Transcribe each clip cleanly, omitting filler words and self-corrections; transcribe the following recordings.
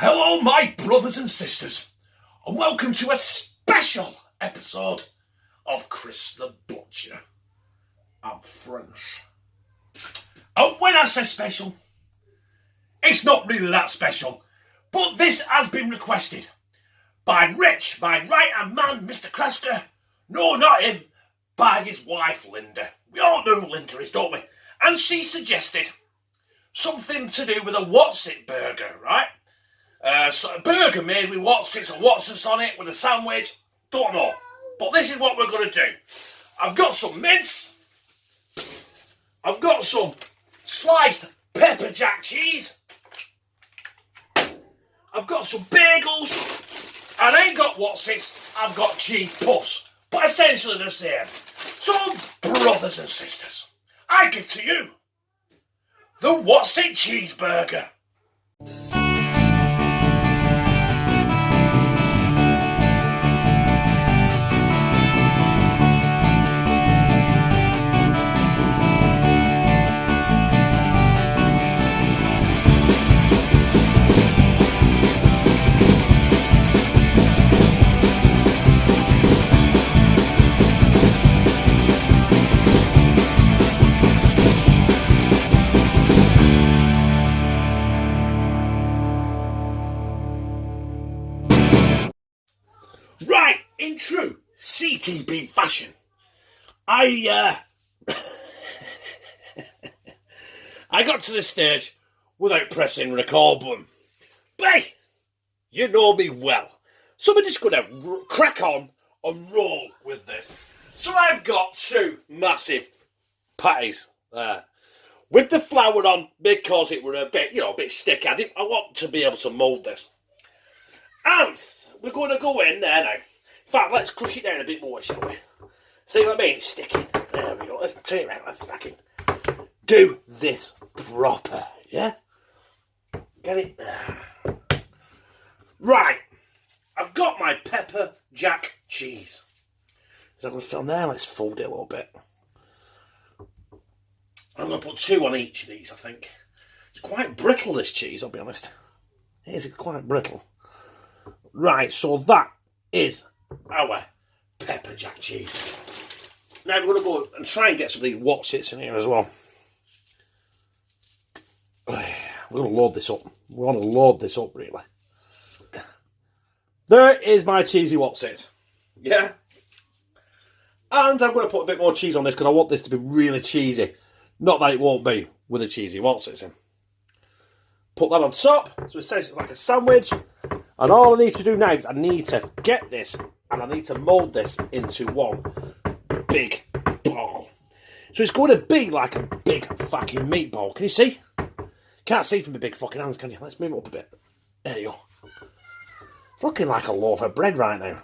Hello, my brothers and sisters, and welcome to a special episode of Chris the Butcher and Friends. And when I say special, it's not really that special, but this has been requested by Rich, my right-hand man, Mr. Krasker. No, not him, by his wife, Linda. We all know who Linda is, don't we? And she suggested something to do with a Wotsit burger, right? So a burger made with Wotsits and Wotsits on it with a sandwich. Don't know. But this is what we're going to do. I've got some mince. I've got some sliced pepper jack cheese. I've got some bagels. And I ain't got Wotsits, I've got cheese puffs. But essentially the same. So, brothers and sisters, I give to you the Wotsit cheeseburger. Right, in true CTB fashion, I got to the stage without pressing record button. But hey, you know me well, so we're just going to crack on and roll with this. So I've got two massive patties there with the flour on because it were a bit, a bit sticky. I want to be able to mould this, and we're going to go in there now. In fact, let's crush it down a bit more, shall we? See what I mean? It's sticking. There we go. Let's turn it around. Let's fucking do this proper, yeah? Get it there. Right. I've got my pepper jack cheese. Is that going to fit on there? Let's fold it a little bit. I'm going to put two on each of these, I think. It's quite brittle, this cheese, I'll be honest. It is quite brittle. Right, so that is our pepper jack cheese. Now we're going to go and try and get some of these Wotsits in here as well. We're going to load this up. We want to load this up, really. There is my cheesy Wotsit. Yeah? And I'm going to put a bit more cheese on this because I want this to be really cheesy. Not that it won't be with the cheesy Wotsits in. Put that on top, so it says it's like a sandwich. And all I need to do now is I need to get this and I need to mould this into one big ball. So it's going to be like a big fucking meatball. Can you see? Can't see from my big fucking hands, can you? Let's move it up a bit. There you go. It's looking like a loaf of bread right now.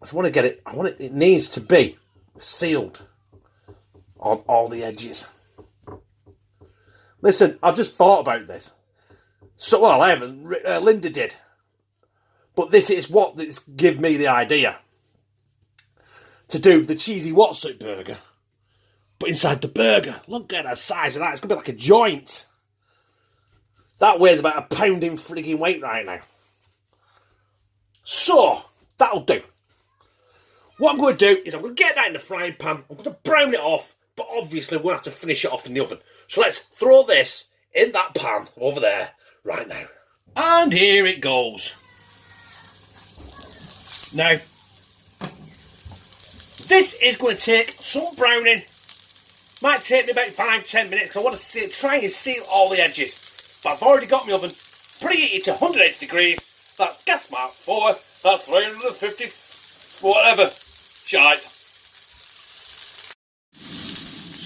I just want to get it. It needs to be sealed on all the edges. Listen, I've just thought about this. So, well, I haven't. Linda did. But this is what give me the idea to do the Cheesy Wotsit burger. But inside the burger, look at the size of that. It's going to be like a joint. That weighs about a pound in frigging weight right now. So, that'll do. What I'm going to do is I'm going to get that in the frying pan. I'm going to brown it off. But obviously, we're going to have to finish it off in the oven. So let's throw this in that pan over there right now. And here it goes. Now, this is going to take some browning. Might take me about 5-10 minutes because I want to try and seal all the edges. But I've already got my oven preheated to 180 degrees. That's gas mark 4. That's 350, whatever. Shite.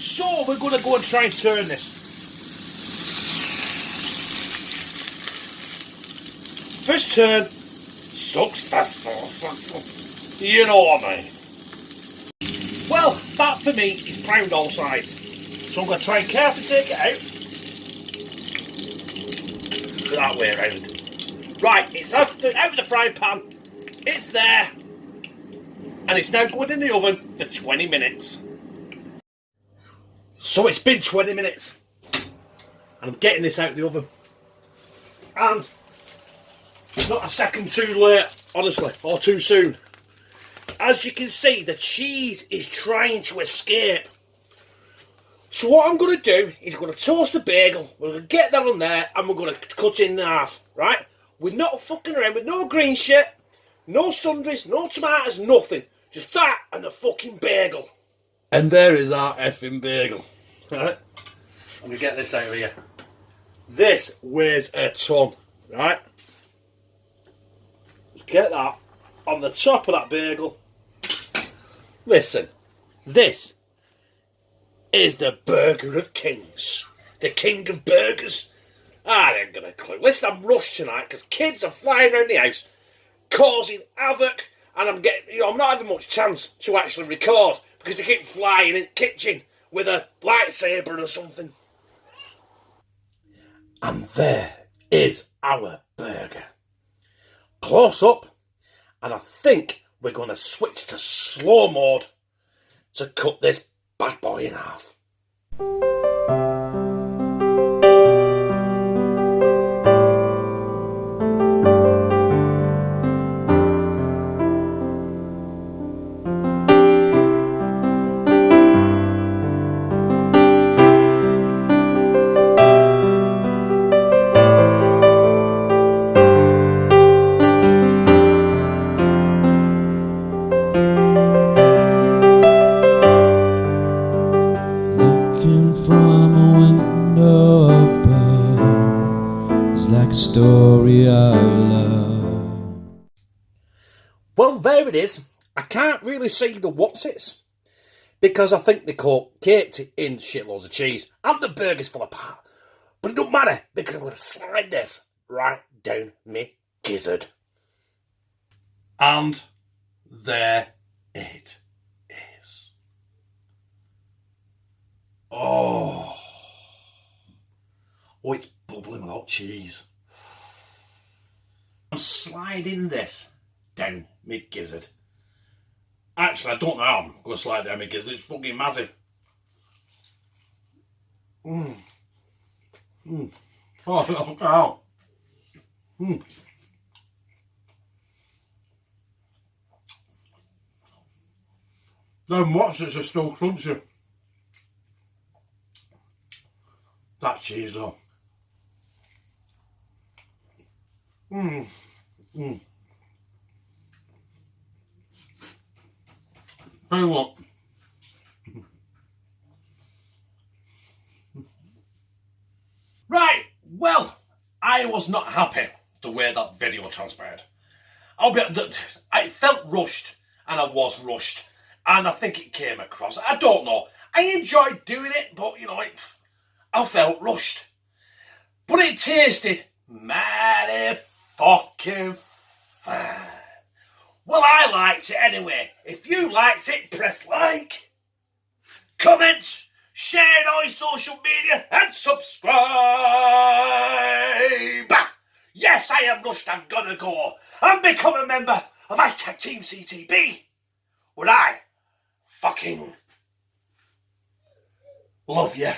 So we're going to go and try and turn this. First turn, sucks fast. You know what I mean. Well, that for me is browned all sides. So I'm going to try and carefully take it out. That way around. Right, it's out of the frying pan. It's there. And it's now going in the oven for 20 minutes. So it's been 20 minutes. And I'm getting this out of the oven. And not a second too late, honestly, or too soon. As you can see, the cheese is trying to escape. So what I'm going to do is I'm going to toast the bagel, we're going to get that on there, and we're going to cut it in half, right? We're not fucking around with no green shit, no sundries, no tomatoes, nothing. Just that and a fucking bagel. And there is our effing bagel. Right? I'm going to get this out of here. This weighs a ton, right? Just get that on the top of that bagel. Listen, this is the burger of kings. The king of burgers. I ain't got a clue. Listen, I'm rushed tonight because kids are flying around the house, causing havoc, and I'm getting, I'm not having much chance to actually record because they keep flying in the kitchen with a lightsaber or something. And there is our burger. Close up, and I think we're going to switch to slow mode to cut this bad boy in half. Story of love. Well, there it is. I can't really see the Wotsits because I think they caked it in shitloads of cheese and the burgers fall apart. But it don't matter because I'm going to slide this right down me gizzard. And there it is. Oh, it's bubbling with hot cheese. I'm sliding this down my gizzard. Actually, I don't know how I'm going to slide down my gizzard. It's fucking massive. Oh, look out. Them Wotsits are still crunchy. That cheese though. Tell you what. Right, well, I was not happy the way that video transpired. I felt rushed, and I was rushed, and I think it came across. I don't know. I enjoyed doing it, but I felt rushed. But it tasted mighty fucking fine. Well, I liked it anyway. If you liked it, press like, comment, share it on social media, and subscribe. Yes, I am rushed. I'm gonna go and become a member of #Team CTB, where I fucking love you.